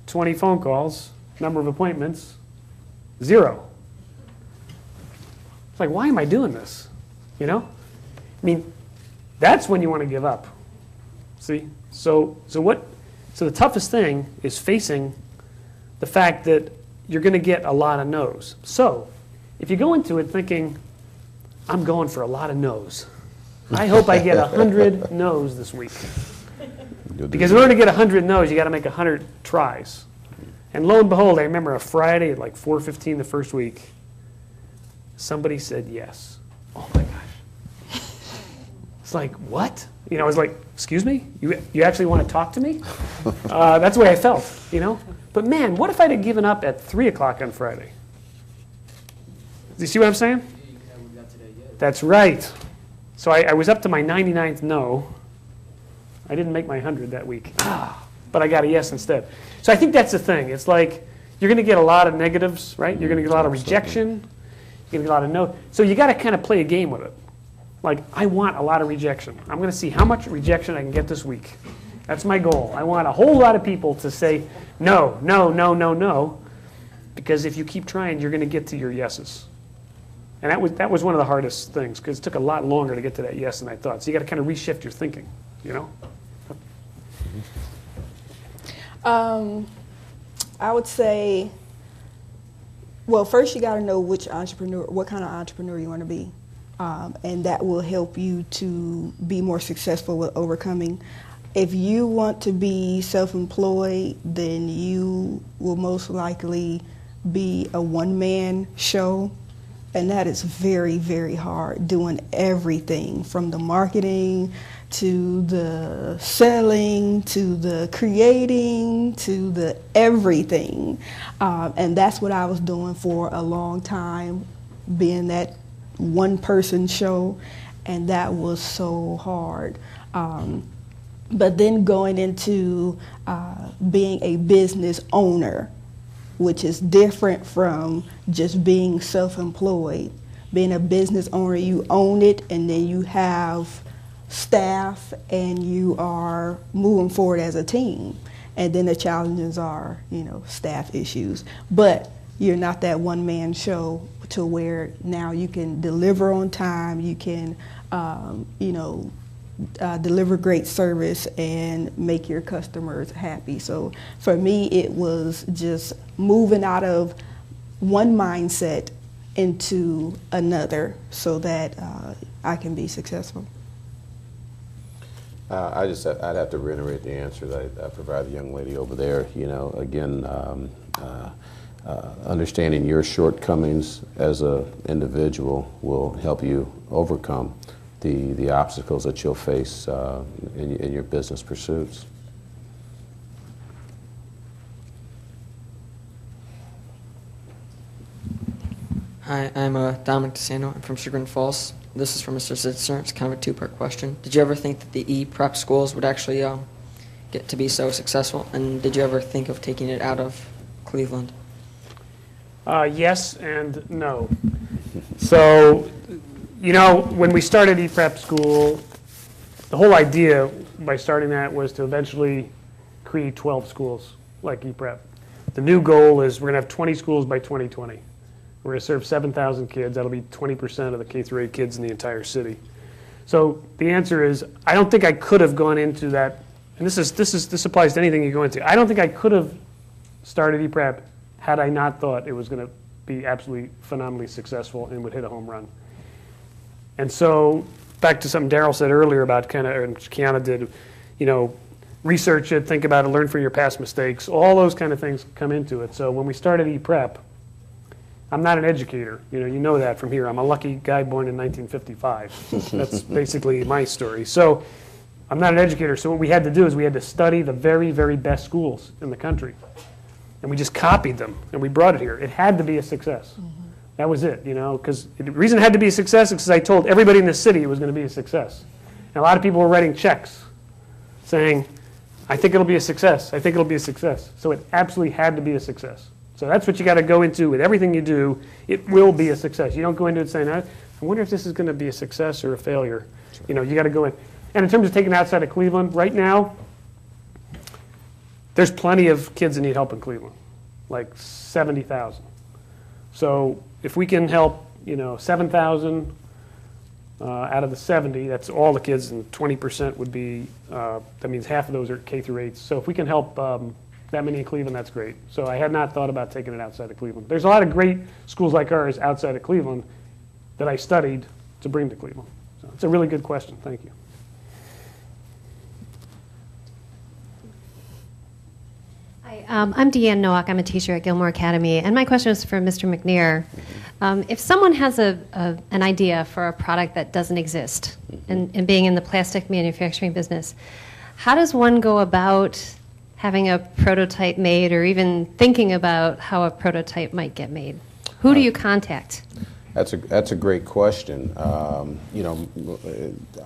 20 phone calls, number of appointments, 0. It's like, why am I doing this? You know? I mean, that's when you want to give up. See? So the toughest thing is facing the fact that you're going to get a lot of no's. So if you go into it thinking, I'm going for a lot of no's. I hope I get 100 no's this week. Because in order to get 100 no's, you got to make 100 tries. And lo and behold, I remember a Friday at like 4:15 the first week, somebody said yes. Oh my gosh. It's like, what? You know, I was like, excuse me? You actually want to talk to me? That's the way I felt, you know? But man, what if I'd have given up at 3 o'clock on Friday? Do you see what I'm saying? That's right. So I was up to my 99th no. I didn't make my 100 that week. But I got a yes instead. So I think that's the thing. It's like you're going to get a lot of negatives, right? You're going to get a lot of rejection. You're going to get a lot of no. So you got to kind of play a game with it. Like, I want a lot of rejection. I'm going to see how much rejection I can get this week. That's my goal. I want a whole lot of people to say no, no, no, no, no. Because if you keep trying, you're going to get to your yeses. And that was one of the hardest things, because it took a lot longer to get to that yes than I thought. So you got to kind of reshift your thinking, you know? I would say, well, first you got to know what kind of entrepreneur you want to be. And that will help you to be more successful with overcoming. If you want to be self-employed, then you will most likely be a one-man show. And that is very, very hard, doing everything from the marketing to the selling to the creating to the everything. And that's what I was doing for a long time, being that one-person show, and that was so hard. But then going into being a business owner, which is different from just being self-employed. Being a business owner, you own it, and then you have staff, and you are moving forward as a team. And then the challenges are, staff issues. But you're not that one-man show to where now you can deliver on time, you can, deliver great service and make your customers happy. So for me, it was just moving out of one mindset into another so that I can be successful. I'd have to reiterate the answer that I provided the young lady over there. You know, again, understanding your shortcomings as an individual will help you overcome the obstacles that you'll face in your business pursuits. Hi, I'm Dominic DeSando. I'm from Chagrin Falls. This is from Mr. Zitzner. It's kind of a two-part question. Did you ever think that the e-prep schools would actually get to be so successful? And did you ever think of taking it out of Cleveland? Yes and no. So, you know, when we started e-prep school, the whole idea by starting that was to eventually create 12 schools like e-prep. The new goal is we're going to have 20 schools by 2020. We're going to serve 7,000 kids. That'll be 20% of the K-8 kids in the entire city. So the answer is, I don't think I could have gone into that, and this applies to anything you go into. I don't think I could have started e-prep had I not thought it was going to be absolutely phenomenally successful and would hit a home run. And so back to something Darrell said earlier about kind of, and Keiyana did, you know, research it, think about it, learn from your past mistakes. All those kind of things come into it. So when we started e-prep, I'm not an educator. You know that from here. I'm a lucky guy born in 1955. That's basically my story. So I'm not an educator. So what we had to do is we had to study the very, very best schools in the country. And we just copied them, and we brought it here. It had to be a success. Mm-hmm. That was it, you know, because the reason it had to be a success is because I told everybody in the city it was going to be a success. And a lot of people were writing checks saying, I think it'll be a success. I think it'll be a success. So it absolutely had to be a success. So that's what you got to go into with everything you do. It will be a success. You don't go into it saying, I wonder if this is going to be a success or a failure. Sure. You know, you got to go in. And in terms of taking it outside of Cleveland, right now, there's plenty of kids that need help in Cleveland, like 70,000. So if we can help, you know, 7,000 out of the 70, that's all the kids, and 20% would be, that means half of those are K-8s. So if we can help that many in Cleveland, that's great. So I had not thought about taking it outside of Cleveland. There's a lot of great schools like ours outside of Cleveland that I studied to bring to Cleveland. So it's a really good question. Thank you. Hi, I'm Deanne Nowak. I'm a teacher at Gilmore Academy, and my question is for Mr. McNair. If someone has an idea for a product that doesn't exist, and being in the plastic manufacturing business, how does one go about having a prototype made, or even thinking about how a prototype might get made? Who do you contact? That's a great question. You know,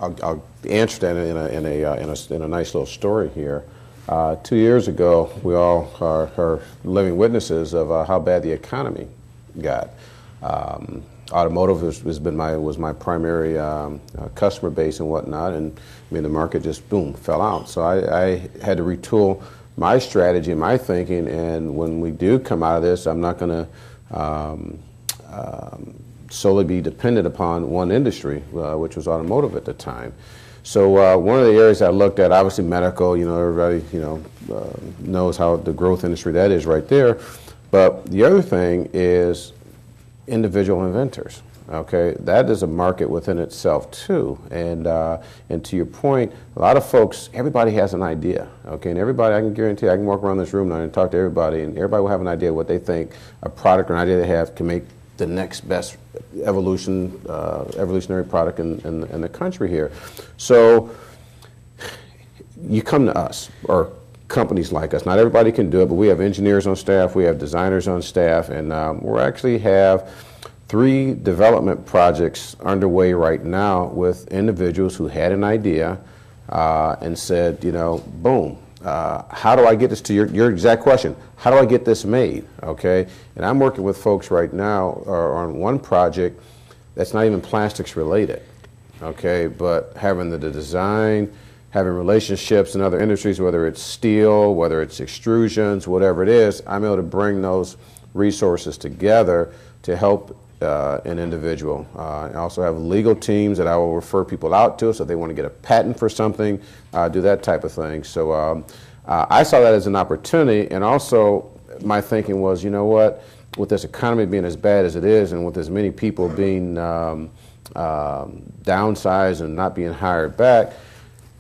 I'll answer that in a nice little story here. 2 years ago, we all are living witnesses of how bad the economy got. Automotive was my primary customer base and whatnot, and I mean the market just boom fell out. So I had to retool my strategy, my thinking, and when we do come out of this, I'm not going to solely be dependent upon one industry, which was automotive at the time. So one of the areas I looked at, obviously medical, you know, everybody, you know, knows how the growth industry that is right there. But the other thing is individual inventors. Okay, that is a market within itself too. And to your point, a lot of folks, everybody has an idea. Okay, and everybody, I can guarantee, I can walk around this room now and talk to everybody, and everybody will have an idea what they think a product or an idea they have can make the next best evolutionary product in the country here. So you come to us, or companies like us. Not everybody can do it, but we have engineers on staff, we have designers on staff, and we actually have 3 development projects underway right now with individuals who had an idea and said, you know, boom, how do I get this to your exact question? How do I get this made? Okay, and I'm working with folks right now on one project that's not even plastics related. Okay, but having the design, having relationships in other industries, whether it's steel, whether it's extrusions, whatever it is, I'm able to bring those resources together to help an individual. I also have legal teams that I will refer people out to, so if they want to get a patent for something, do that type of thing. So I saw that as an opportunity, and also my thinking was, you know what, with this economy being as bad as it is, and with as many people being downsized and not being hired back,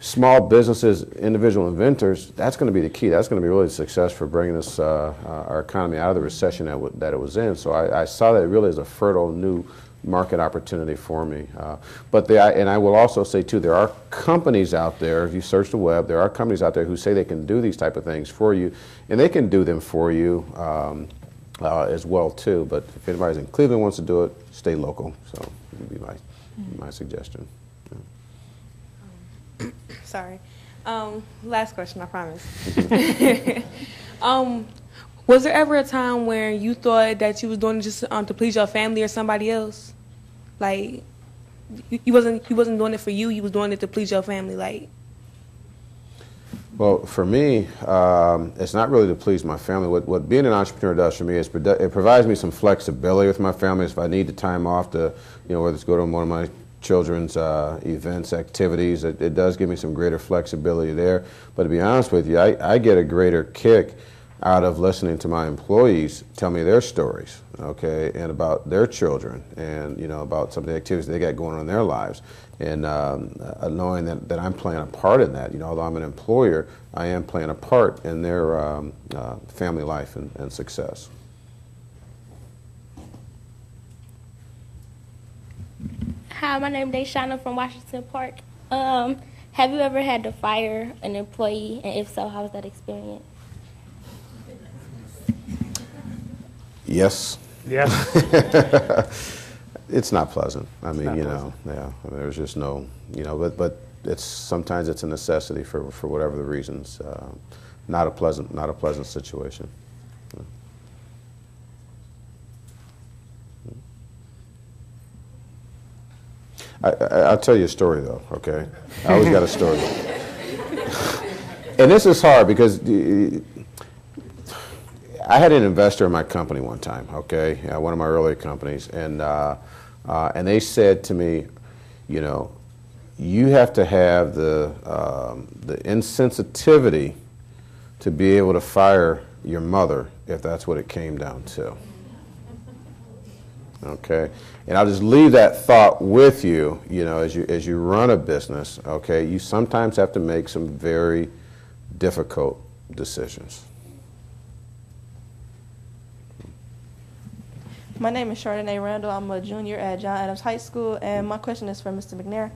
small businesses, individual inventors, that's going to be the key. That's going to be really the success for bringing us our economy out of the recession that it was in. So I saw that really as a fertile new market opportunity for me. And I will also say too, there are companies out there, if you search the web, there are companies out there who say they can do these type of things for you, and they can do them for you as well too. But if anybody's in Cleveland wants to do it, stay local. So that would be my suggestion. Sorry. Last question, I promise. Was there ever a time where you thought that you was doing it just to please your family or somebody else? Like, you wasn't doing it for you. You was doing it to please your family. Like. Well, for me, it's not really to please my family. What being an entrepreneur does for me is it provides me some flexibility with my family. If I need the time off to, whether it's go to one of my children's events, activities, it does give me some greater flexibility there. But to be honest with you, I get a greater kick out of listening to my employees tell me their stories, okay, and about their children, and about some of the activities they got going on in their lives, and knowing that I'm playing a part in that. Although I'm an employer, I am playing a part in their family life and success. Hi, my name is Keiyana from Washington Park. Have you ever had to fire an employee, and if so, how was that experience? Yes. Yes. It's not pleasant. I mean, there's just no, but sometimes it's a necessity for whatever the reasons. Not a pleasant situation. I'll tell you a story though, okay? I always got a story. And this is hard because I had an investor in my company one time, okay, one of my earlier companies, and they said to me, you have to have the insensitivity to be able to fire your mother if that's what it came down to. Okay, and I'll just leave that thought with you. As you run a business, okay, you sometimes have to make some very difficult decisions. My name is Chardonnay Randall. I'm a junior at John Adams High School, and my question is for Mr. McNair.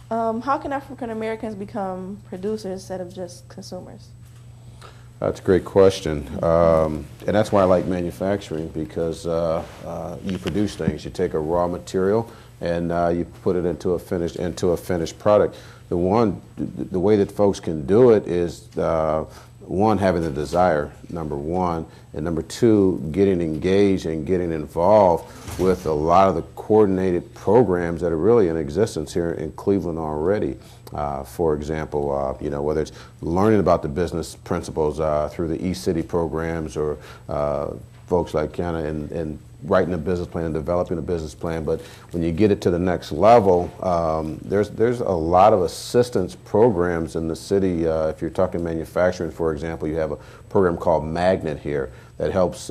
How can African Americans become producers instead of just consumers? That's a great question, and that's why I like manufacturing, because you produce things. You take a raw material and you put it into a finished product. The way that folks can do it is one, having the desire, number one, and number two, getting engaged and getting involved with a lot of the coordinated programs that are really in existence here in Cleveland already. For example, whether it's learning about the business principles through the E-City programs, or folks like Keiyana and writing a business plan and developing a business plan. But when you get it to the next level, there's a lot of assistance programs in the city. If you're talking manufacturing, for example, you have a program called Magnet here that helps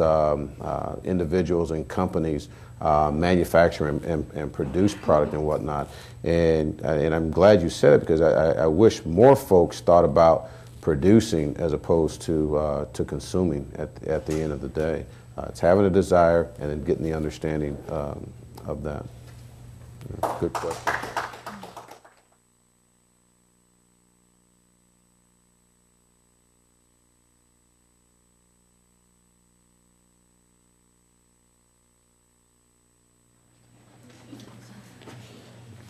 individuals and companies manufacture and produce product and whatnot. And I'm glad you said it, because I wish more folks thought about producing as opposed to consuming at the end of the day. It's having a desire and then getting the understanding of that. Good question.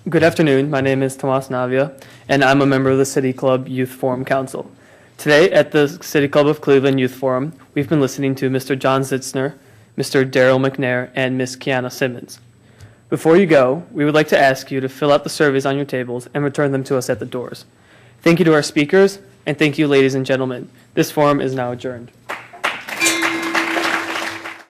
Good afternoon. My name is Tomas Navia, and I'm a member of the City Club Youth Forum Council. Today at the City Club of Cleveland Youth Forum, we've been listening to Mr. John Zitzner, Mr. Darrell McNair, and Ms. Keiyana Simmons. Before you go, we would like to ask you to fill out the surveys on your tables and return them to us at the doors. Thank you to our speakers, and thank you, ladies and gentlemen. This forum is now adjourned.